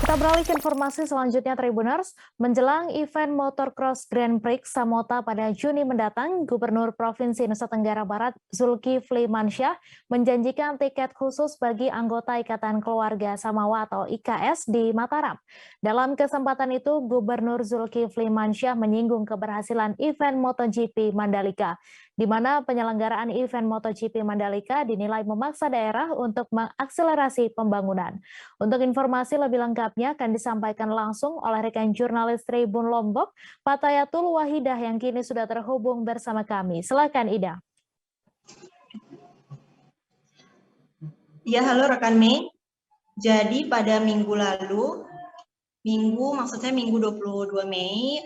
Kita beralih ke informasi selanjutnya, Tribuners. Menjelang event Motocross Grand Prix Samota pada Juni mendatang, Gubernur Provinsi Nusa Tenggara Barat Zulkifli Mansyah menjanjikan tiket khusus bagi anggota Ikatan Keluarga Samawa atau IKS di Mataram. Dalam kesempatan itu, Gubernur Zulkifli Mansyah menyinggung keberhasilan event MotoGP Mandalika, di mana penyelenggaraan event MotoGP Mandalika dinilai memaksa daerah untuk mengakselerasi pembangunan. Untuk informasi lebih lengkapnya akan disampaikan langsung oleh rekan jurnalis Tribun Lombok, Patayatul Wahidah yang kini sudah terhubung bersama kami. Silakan Ida. Ya, halo rekan Mei. Jadi pada minggu lalu, Minggu 22 Mei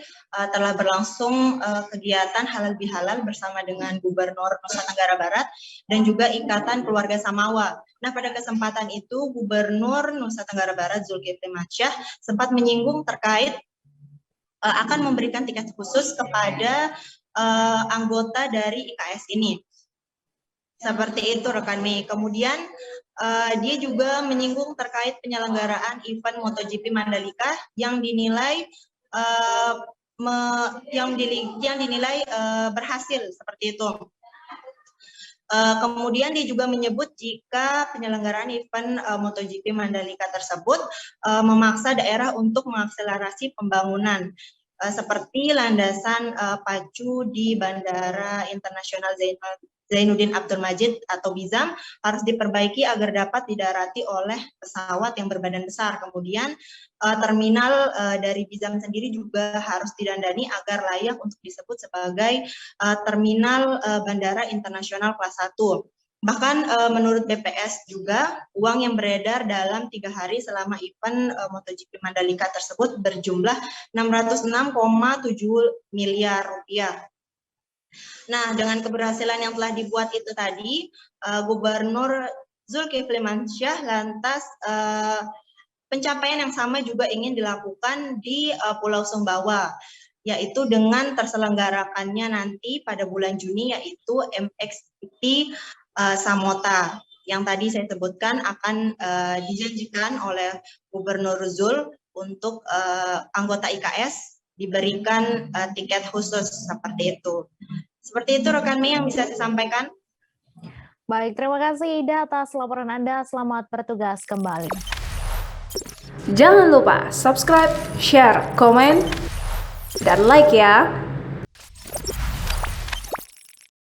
telah berlangsung kegiatan Halal Bihalal bersama dengan Gubernur Nusa Tenggara Barat dan juga Ikatan Keluarga Samawa. Nah, pada kesempatan itu Gubernur Nusa Tenggara Barat Zulkifli Mansyah sempat menyinggung terkait akan memberikan tiket khusus kepada anggota dari IKS ini. Seperti itu rekan Mei. Kemudian dia juga menyinggung terkait penyelenggaraan event MotoGP Mandalika yang dinilai berhasil seperti itu. Kemudian dia juga menyebut jika penyelenggaraan event MotoGP Mandalika tersebut memaksa daerah untuk mengakselerasi pembangunan seperti landasan pacu di Bandara Internasional Zainuddin Abdul Majid atau BIZAM harus diperbaiki agar dapat didarati oleh pesawat yang berbadan besar. Kemudian terminal dari BIZAM sendiri juga harus didandani agar layak untuk disebut sebagai terminal bandara internasional kelas 1. Bahkan menurut BPS juga uang yang beredar dalam 3 hari selama event MotoGP Mandalika tersebut berjumlah 606,7 miliar rupiah. Nah, dengan keberhasilan yang telah dibuat itu tadi, Gubernur Zulkifli Mansyah lantas pencapaian yang sama juga ingin dilakukan di Pulau Sumbawa, yaitu dengan terselenggarakannya nanti pada bulan Juni, yaitu MXGP Samota yang tadi saya sebutkan akan dijanjikan oleh Gubernur Zul untuk anggota IKS diberikan tiket khusus seperti itu. Seperti itu rekan Mei yang bisa saya sampaikan. Baik, terima kasih Ida atas laporan Anda. Selamat bertugas kembali. Jangan lupa subscribe, share, komen, dan like ya.